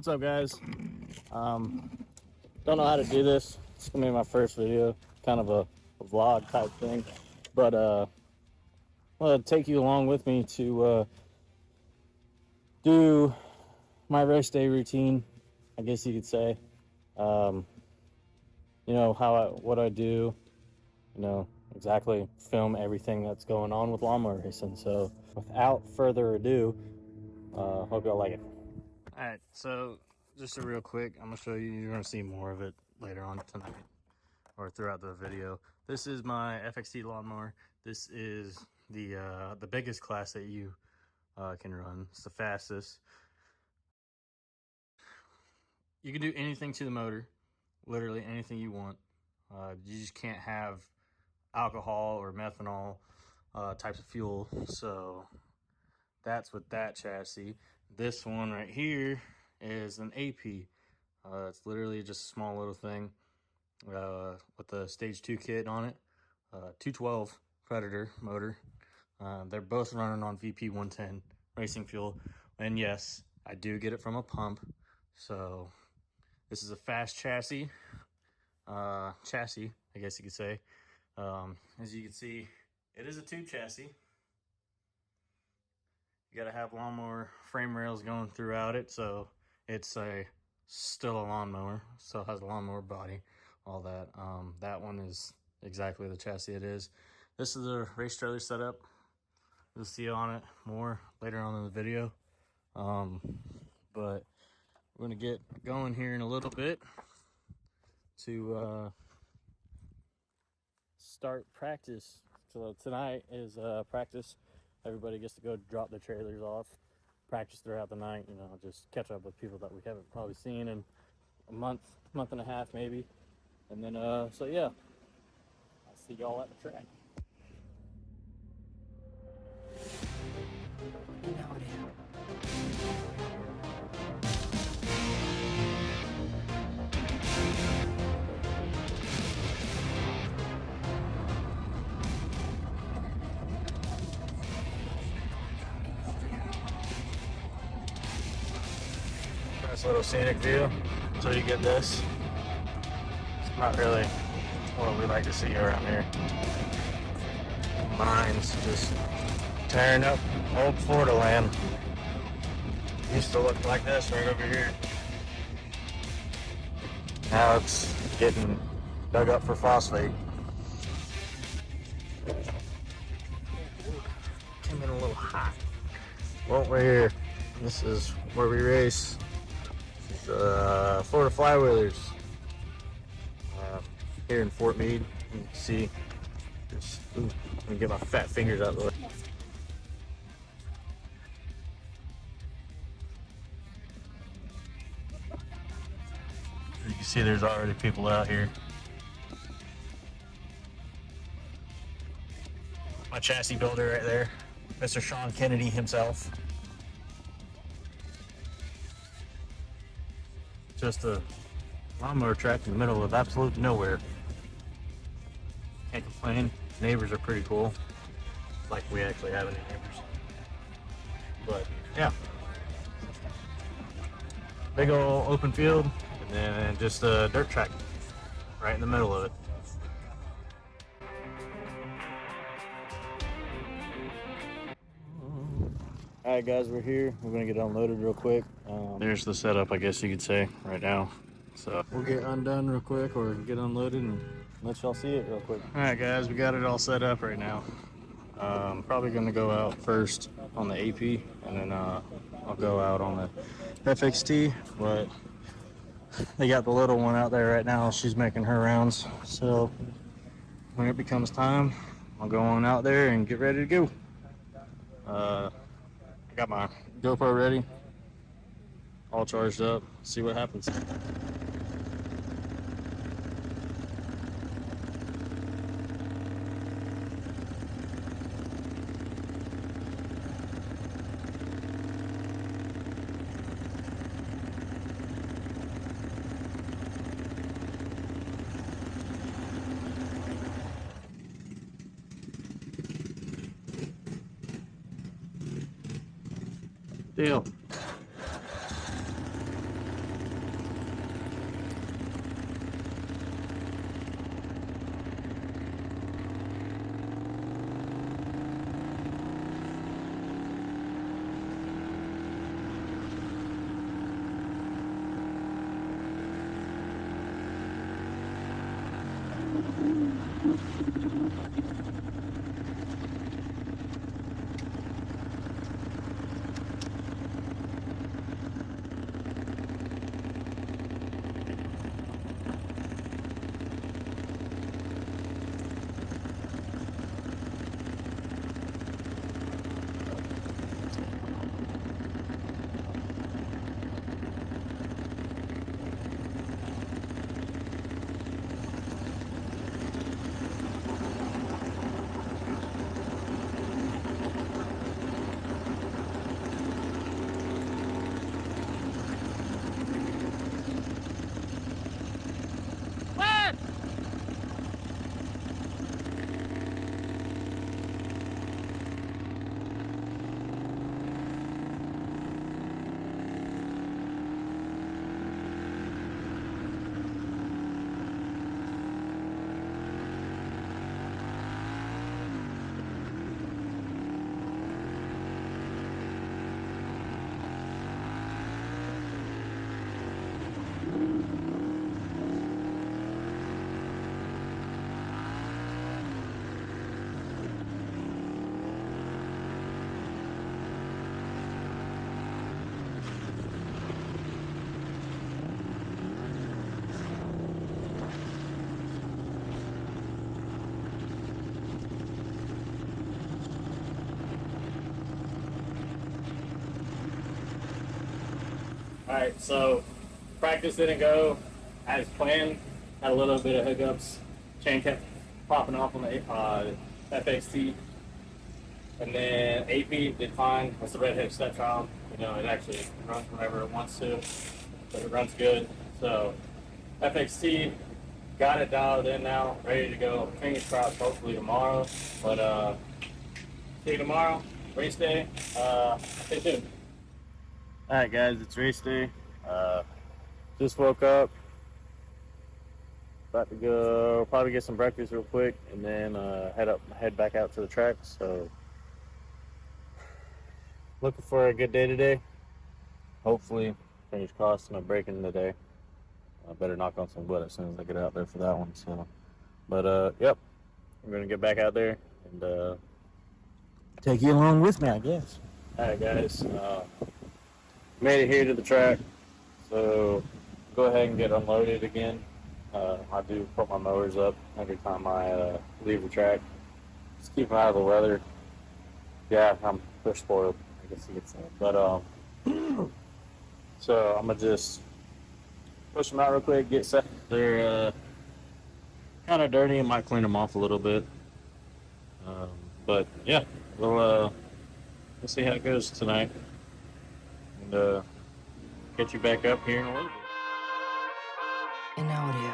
What's up, guys? Don't know how to do this. It's gonna be my first video, kind of a vlog type thing, but I'm gonna take you along with me to do my race day routine, I guess you could say. You know what I do, exactly film everything that's going on with lawnmower racing. So without further ado, hope y'all like it. All right, so just a real quick, I'm gonna show you. You're gonna see more of it later on tonight or throughout the video. This is my FXT lawnmower. This is the biggest class that you can run. It's the fastest. You can do anything to the motor, literally anything you want. You just can't have alcohol or methanol types of fuel. So that's with that chassis. This one right here is an AP. It's literally just a small little thing with the stage 2 kit on it. 212 Predator motor. They're both running on VP 110 racing fuel. And yes, I do get it from a pump. So this is a fast chassis. I guess you could say. As you can see, it is a tube chassis. You got to have lawnmower frame rails going throughout it, so it's still a lawnmower. Still has a lawnmower body, all that. That one is exactly the chassis it is. This is a race trailer setup. You'll see on it more later on in the video. But we're gonna get going here in a little bit to start practice. So tonight is practice. Everybody gets to go drop their trailers off, practice throughout the night, just catch up with people that we haven't probably seen in a month and a half maybe. And then so yeah, I'll see y'all at the track. Nice little scenic view until you get this. It's not really what we like to see around here. Mine's just tearing up old Florida land. Used to look like this right over here. Now it's getting dug up for phosphate. Came in a little hot. Well, we're here. This is where we race. This is Florida Flywheelers here in Fort Meade. You can see. Let me get my fat fingers out of the way. You can see there's already people out here. My chassis builder right there, Mr. Sean Kennedy himself. Just a lawnmower track in the middle of absolute nowhere. Can't complain. Neighbors are pretty cool. Like we actually have any neighbors. But yeah. Big old open field and then just a dirt track right in the middle of it. Alright guys, we're here. We're gonna get unloaded real quick. There's the setup, I guess you could say, right now. So we'll get undone real quick or get unloaded and let y'all see it real quick. Alright guys, we got it all set up right now. Probably gonna go out first on the AP and then I'll go out on the FXT, but they got the little one out there right now. She's making her rounds. So when it becomes time, I'll go on out there and get ready to go. I got my GoPro ready, all charged up, see what happens. Deal. Alright, so practice didn't go as planned. Had a little bit of hiccups. Chain kept popping off on the FXT. And then AP did fine. That's the redhead step child. You know, it actually runs whenever it wants to, but it runs good. So FXT got it dialed in now, ready to go. Fingers crossed, hopefully tomorrow. But see you tomorrow. Race day. Stay tuned. All right, guys, it's race day. Just woke up. About to go probably get some breakfast real quick, and then head back out to the track. So looking for a good day today. Hopefully, fingers crossed, no breaking today. I better knock on some wood as soon as I get out there for that one. So, but yep, I'm gonna get back out there and take you along with me, I guess. All right, guys, made it here to the track. So go ahead and get unloaded again. I do put my mowers up every time I leave the track. Just keep them out of the weather. Yeah, I'm push spoiled, I guess you could say. But so I'm gonna just push them out real quick, get set. They're kind of dirty and might clean them off a little bit. But yeah, we'll see how it goes tonight, and get you back up here in a little bit. In audio.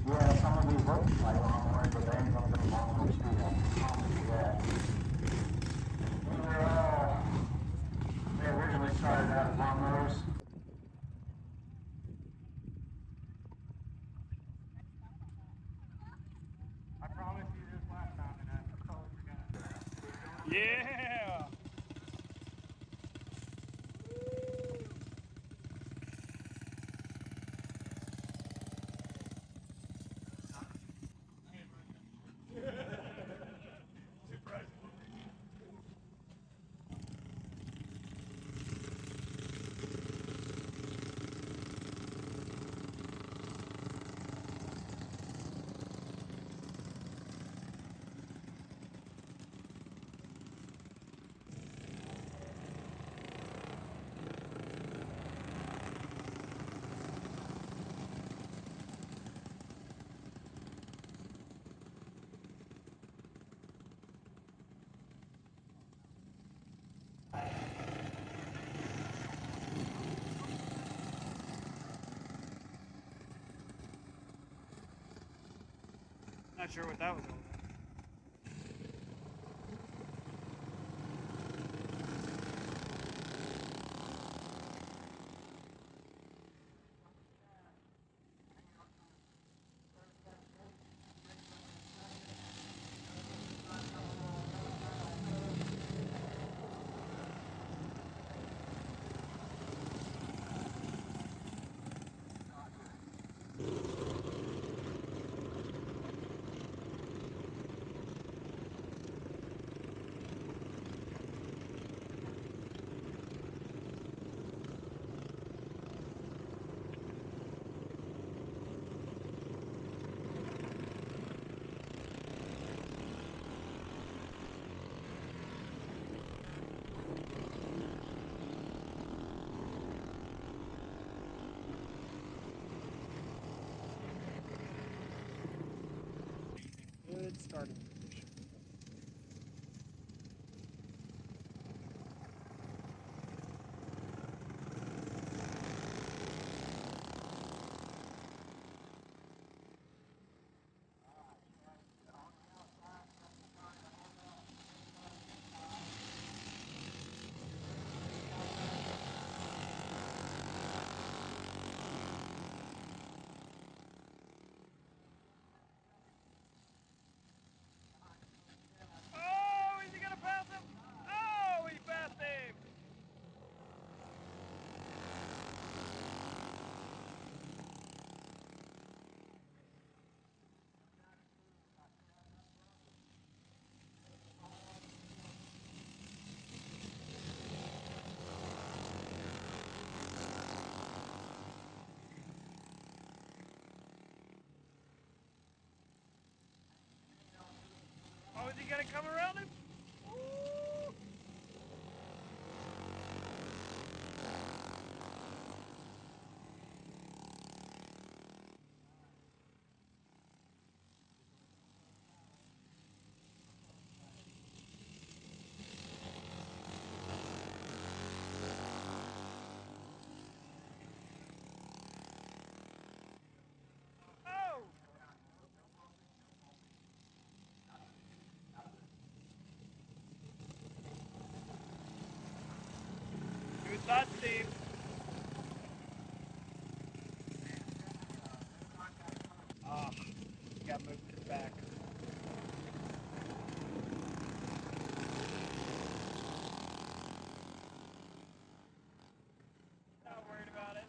Yeah, some of these look like lawnmowers, but they ain't gonna be lawnmowers too. Yeah. They originally started out as lawnmowers. I promised you this last time, and I totally forgot. Yeah! Not sure what that was all about. Good starting position. you gotta come around him. Ooh. Oh! Good thought, Steve. Ah, got moved to the back. Not worried about it.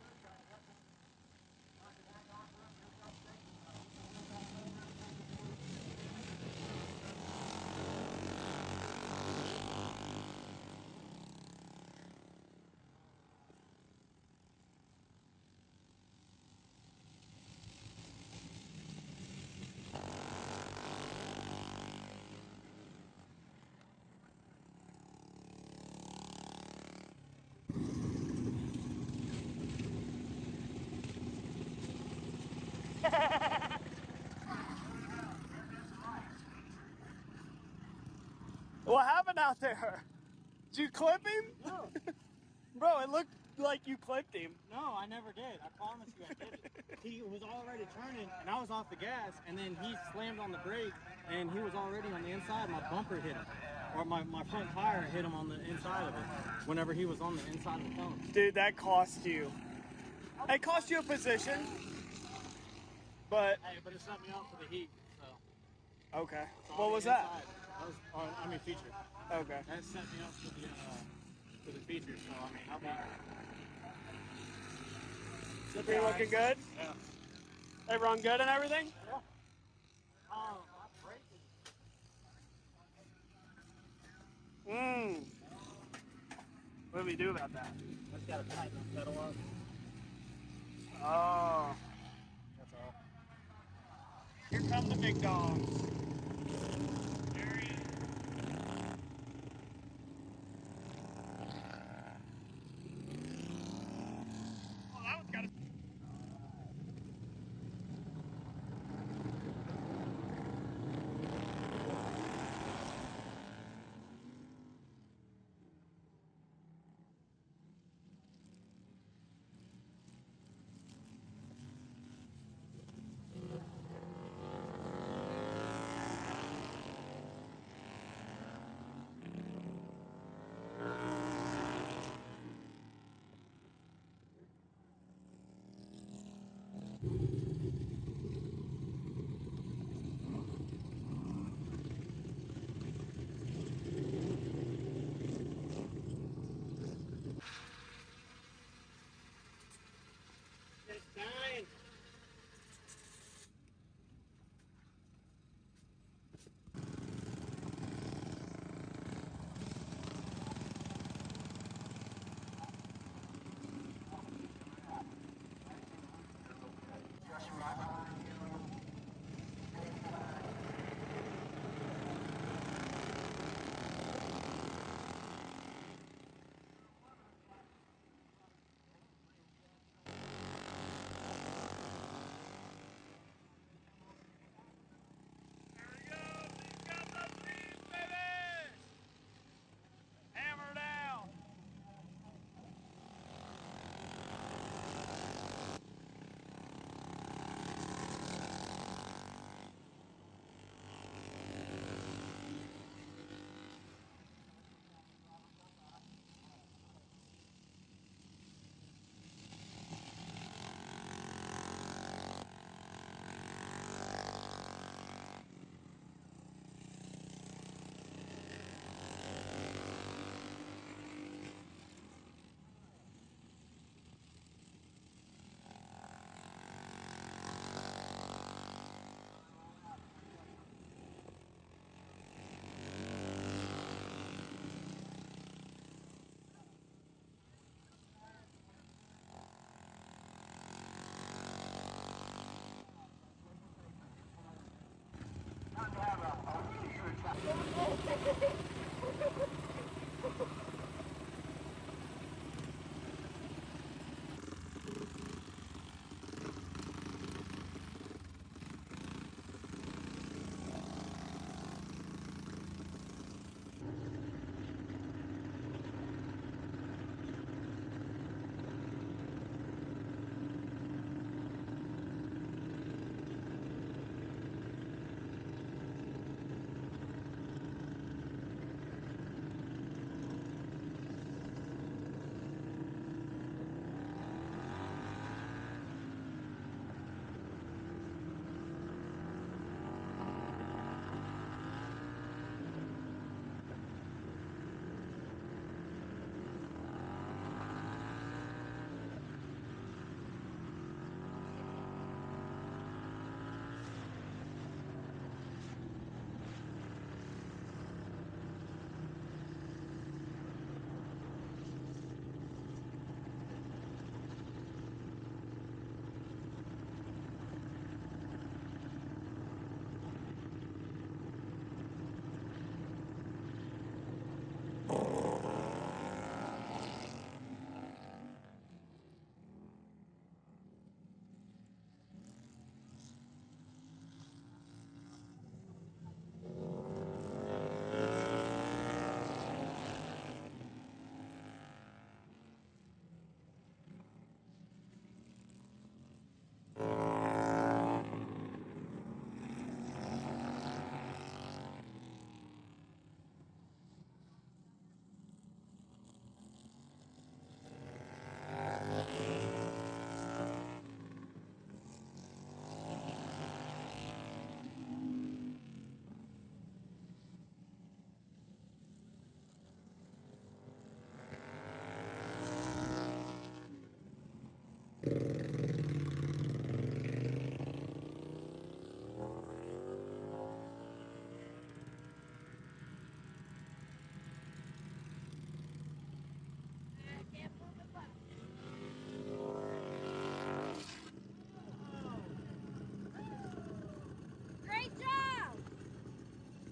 What happened out there? Did you clip him? No, Bro, it looked like you clipped him. no, I never did. I promise you I didn't. He was already turning, and I was off the gas, and then he slammed on the brake, and he was already on the inside. My bumper hit him, or my front tire hit him on the inside of it whenever he was on the inside of the cone. Dude, that cost you. It cost you a position, but Hey, but it set me up for the heat, so. okay. it's on What the was that? inside. That was, feature. Okay. That set me up for the feature, so I mean, I'll be. You looking good? Yeah. Everyone good and everything? Yeah. My brake is. What do we do about that? Just gotta tighten the pedal up. Oh. That's all. Here come the big dogs. There he is. Oh, that one's got a...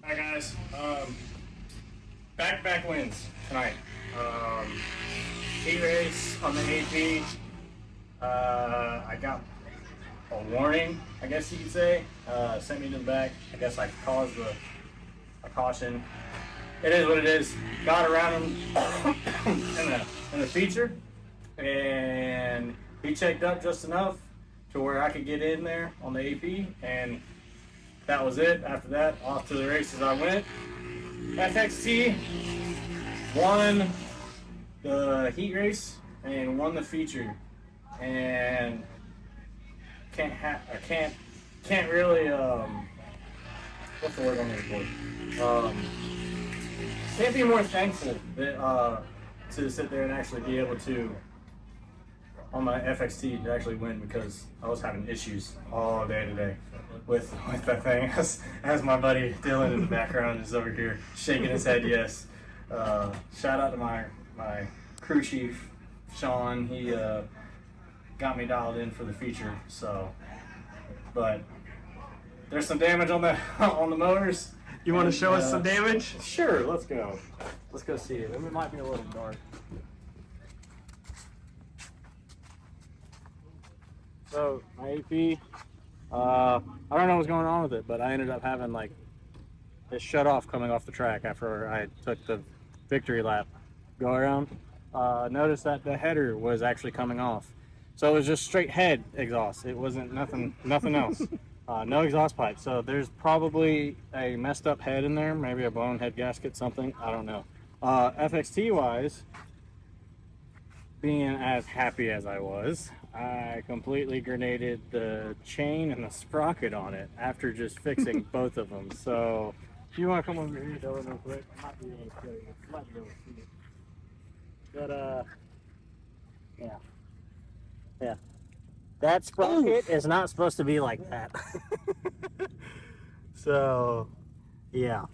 Hi guys, back-to-back wins tonight. Heat race on the AP. I got a warning, I guess you could say. Sent me to the back. I guess I caused a caution. It is what it is. Got around him in the feature, and he checked up just enough to where I could get in there on the AP, and that was it. After that, off to the races I went. FXT won the heat race and won the feature, and can't really what's the word I'm looking for? Can't be more thankful that to sit there and actually be able to on my FXT to actually win, because I was having issues all day today with that thing. As my buddy Dylan in the background is over here shaking his head yes. Shout out to my crew chief Sean. He got me dialed in for the feature. So, but there's some damage on the motors. You want to show us some damage? Sure, let's go. Let's go see it. It might be a little dark. So my AP, I don't know what's going on with it, but I ended up having like it shut off coming off the track after I took the victory lap go around. Noticed that the header was actually coming off, so it was just straight head exhaust. It wasn't nothing else. No exhaust pipe. So there's probably a messed up head in there, maybe a blown head gasket, something. I don't know. FXT wise, being as happy as I was, I completely grenaded the chain and the sprocket on it after just fixing both of them. So if you want to come over here, Dylan, real quick, I might be able to show you. I might be able to see it. But yeah. That sprocket is not supposed to be like that. So yeah.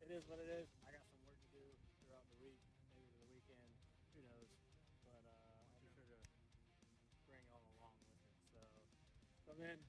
It is what it is. I got some work to do throughout the week, maybe the weekend, who knows. But I'll be sure to bring y'all along with it. So come in,